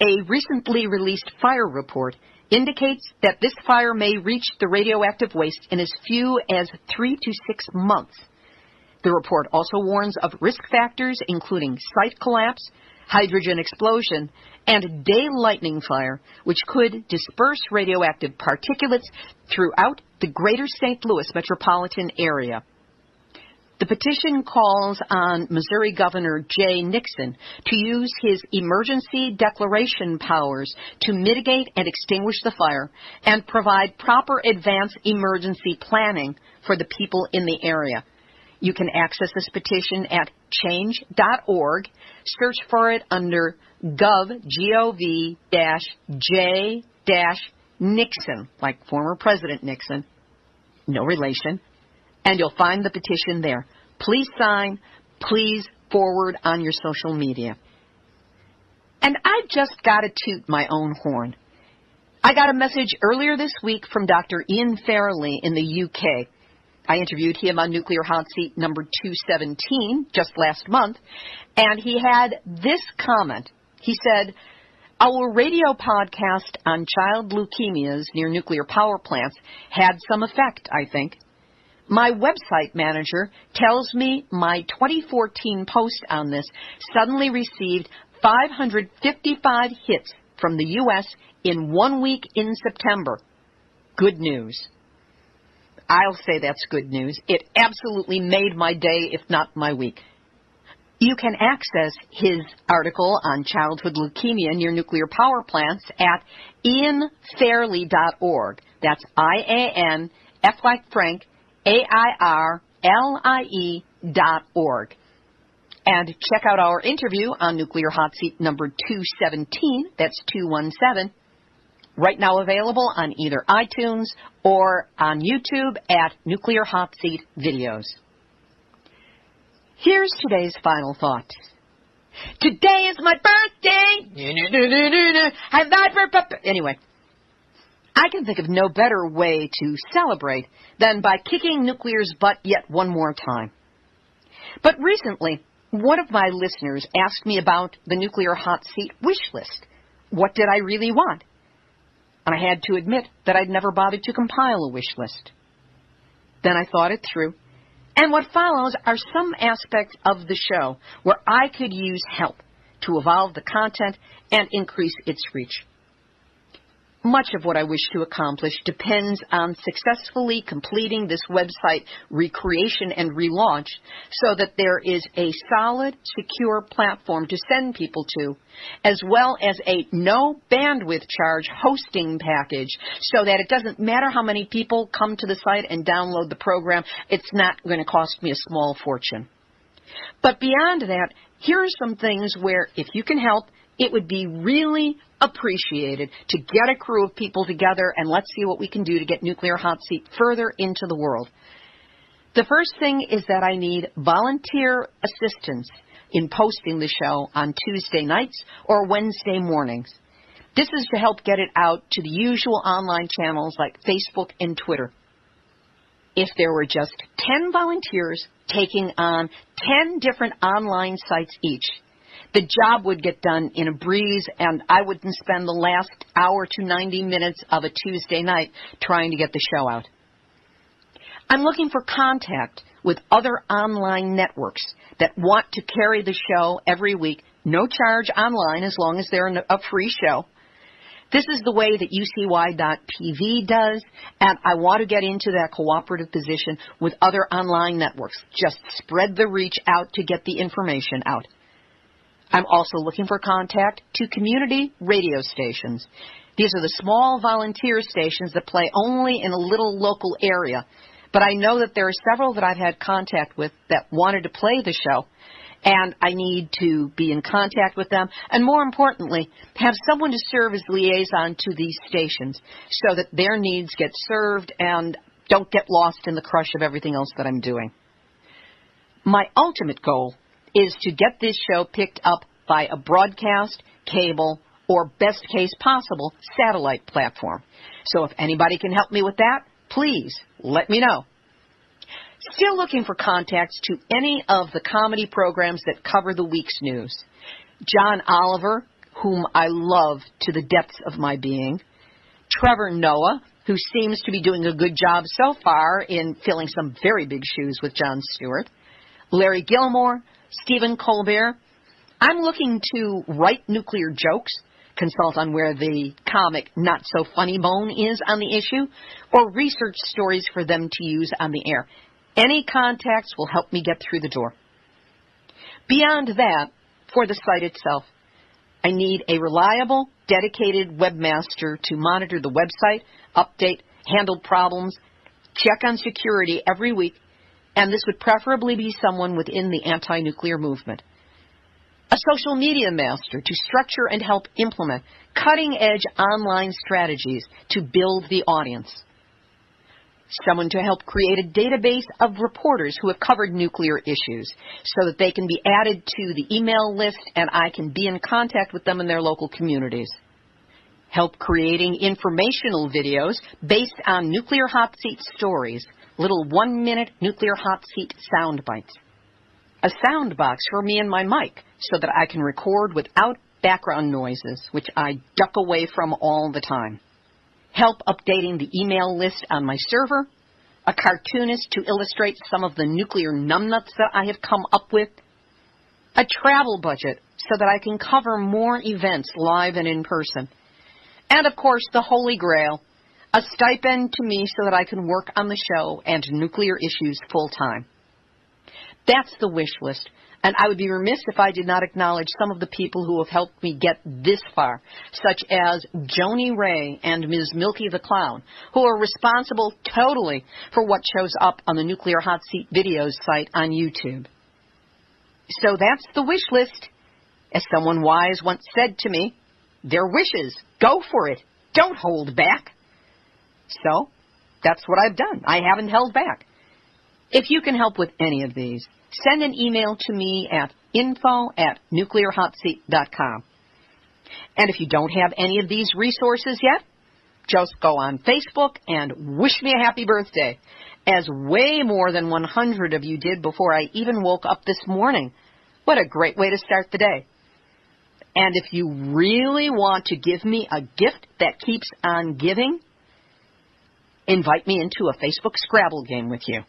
A recently released fire report indicates that this fire may reach the radioactive waste in as few as 3 to 6 months. The report also warns of risk factors including site collapse, hydrogen explosion, and day lightning fire, which could disperse radioactive particulates throughout the greater St. Louis metropolitan area. The petition calls on Missouri Governor Jay Nixon to use his emergency declaration powers to mitigate and extinguish the fire and provide proper advance emergency planning for the people in the area. You can access this petition at change.org. Search for it under gov-J-Nixon, like former President Nixon, no relation, and you'll find the petition there. Please sign, please forward on your social media. And I just got to toot my own horn. I got a message earlier this week from Dr. Ian Fairley in the UK. I interviewed him on Nuclear Hot Seat number 217 just last month, and he had this comment. He said, "Our radio podcast on child leukemias near nuclear power plants had some effect, I think. My website manager tells me my 2014 post on this suddenly received 555 hits from the U.S. in 1 week in September. Good news." I'll say that's good news. It absolutely made my day, if not my week. You can access his article on childhood leukemia near nuclear power plants at ianfairlie.org. That's I-A-N, F like Frank, AIRLIE.org. And check out our interview on Nuclear Hot Seat number 217, that's 217, right now available on either iTunes or on YouTube at Nuclear Hot Seat Videos. Here's today's final thought. Today is my birthday! Anyway, I can think of no better way to celebrate than by kicking nuclear's butt yet one more time. But recently, one of my listeners asked me about the Nuclear Hot Seat wish list. What did I really want? And I had to admit that I'd never bothered to compile a wish list. Then I thought it through, and what follows are some aspects of the show where I could use help to evolve the content and increase its reach. Much of what I wish to accomplish depends on successfully completing this website recreation and relaunch so that there is a solid, secure platform to send people to, as well as a no bandwidth charge hosting package so that it doesn't matter how many people come to the site and download the program, it's not going to cost me a small fortune. But beyond that, here are some things where, if you can help, it would be really appreciated to get a crew of people together and let's see what we can do to get Nuclear Hot Seat further into the world. The first thing is that I need volunteer assistance in posting the show on Tuesday nights or Wednesday mornings. This is to help get it out to the usual online channels like Facebook and Twitter. If there were just 10 volunteers taking on 10 different online sites each, the job would get done in a breeze, and I wouldn't spend the last hour to 90 minutes of a Tuesday night trying to get the show out. I'm looking for contact with other online networks that want to carry the show every week, no charge online as long as they're a free show. This is the way that UCY.TV does, and I want to get into that cooperative position with other online networks. Just spread the reach out to get the information out. I'm also looking for contact to community radio stations. These are the small volunteer stations that play only in a little local area. But I know that there are several that I've had contact with that wanted to play the show, and I need to be in contact with them, and more importantly, have someone to serve as liaison to these stations so that their needs get served and don't get lost in the crush of everything else that I'm doing. My ultimate goal is to get this show picked up by a broadcast, cable, or best case possible, satellite platform. So if anybody can help me with that, please let me know. Still looking for contacts to any of the comedy programs that cover the week's news. John Oliver, whom I love to the depths of my being. Trevor Noah, who seems to be doing a good job so far in filling some very big shoes with Jon Stewart. Larry Gilmore, Stephen Colbert. I'm looking to write nuclear jokes, consult on where the comic not-so-funny bone is on the issue, or research stories for them to use on the air. Any contacts will help me get through the door. Beyond that, for the site itself, I need a reliable, dedicated webmaster to monitor the website, update, handle problems, check on security every week, and this would preferably be someone within the anti-nuclear movement. A social media master to structure and help implement cutting-edge online strategies to build the audience. Someone to help create a database of reporters who have covered nuclear issues so that they can be added to the email list and I can be in contact with them in their local communities. Help creating informational videos based on nuclear hot seat stories, little 1-minute nuclear hot seat sound bites. A sound box for me and my mic so that I can record without background noises, which I duck away from all the time. Help updating the email list on my server, a cartoonist to illustrate some of the nuclear numbnuts that I have come up with, a travel budget so that I can cover more events live and in person, and of course the Holy Grail, a stipend to me so that I can work on the show and nuclear issues full time. That's the wish list. And I would be remiss if I did not acknowledge some of the people who have helped me get this far, such as Joni Ray and Ms. Milky the Clown, who are responsible totally for what shows up on the Nuclear Hot Seat Videos site on YouTube. So that's the wish list. As someone wise once said to me, they're wishes. Go for it. Don't hold back. So that's what I've done. I haven't held back. If you can help with any of these, send an email to me at info@nuclearhotseat.com. And if you don't have any of these resources yet, just go on Facebook and wish me a happy birthday, as way more than 100 of you did before I even woke up this morning. What a great way to start the day. And if you really want to give me a gift that keeps on giving, invite me into a Facebook Scrabble game with you.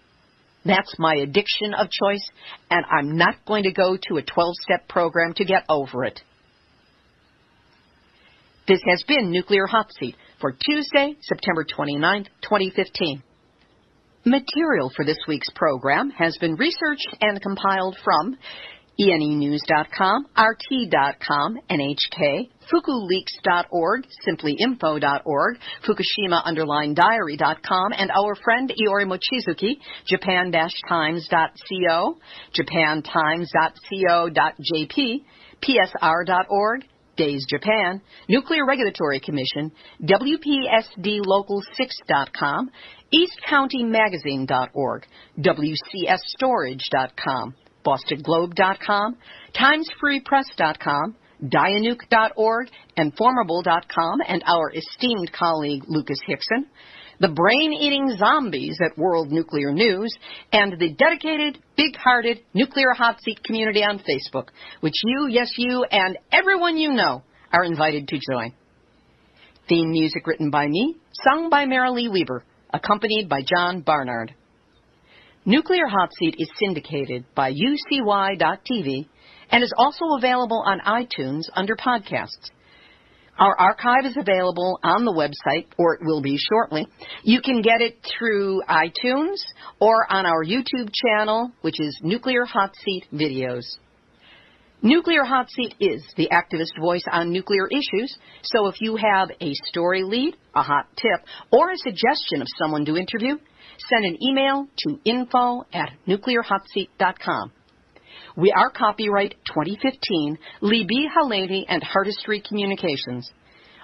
That's my addiction of choice, and I'm not going to go to a 12-step program to get over it. This has been Nuclear Hot Seat for Tuesday, September 29th, 2015. Material for this week's program has been researched and compiled from ENEnews.com, RT.com, NHK, FukuLeaks.org, SimplyInfo.org, Fukushima_diary.com, and our friend Iori Mochizuki, Japan-Times.co, JapanTimes.co.jp, PSR.org, Days Japan, Nuclear Regulatory Commission, WPSDLocal6.com, EastCountyMagazine.org, WCSStorage.com, BostonGlobe.com, TimesFreePress.com, Dianuke.org, Informable.com, and our esteemed colleague Lucas Hickson, the brain-eating zombies at World Nuclear News, and the dedicated, big-hearted Nuclear Hot Seat community on Facebook, which you, yes you, and everyone you know are invited to join. Theme music written by me, sung by Marilee Weber, accompanied by John Barnard. Nuclear Hot Seat is syndicated by UCY.TV and is also available on iTunes under podcasts. Our archive is available on the website, or it will be shortly. You can get it through iTunes or on our YouTube channel, which is Nuclear Hot Seat Videos. Nuclear Hot Seat is the activist voice on nuclear issues, so if you have a story lead, a hot tip, or a suggestion of someone to interview, send an email to info@nuclearhotseat.com. We are copyright 2015, Libbe HaLevy and Heartistry Communications.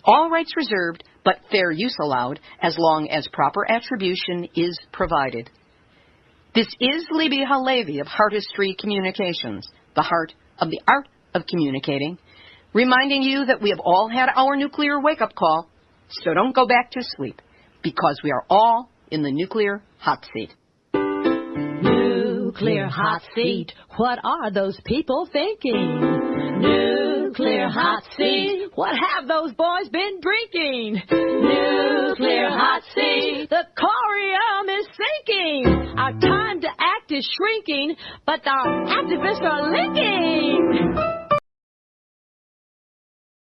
All rights reserved, but fair use allowed, as long as proper attribution is provided. This is Libbe HaLevy of Heartistry Communications, the heart of the art of communicating, reminding you that we have all had our nuclear wake-up call, so don't go back to sleep, because we are all in the nuclear hot seat. Nuclear hot seat, what are those people thinking? Nuclear hot seat, what have those boys been drinking? Nuclear hot seat, the corium is sinking. Our time to act is is shrinking, but the activists are linking.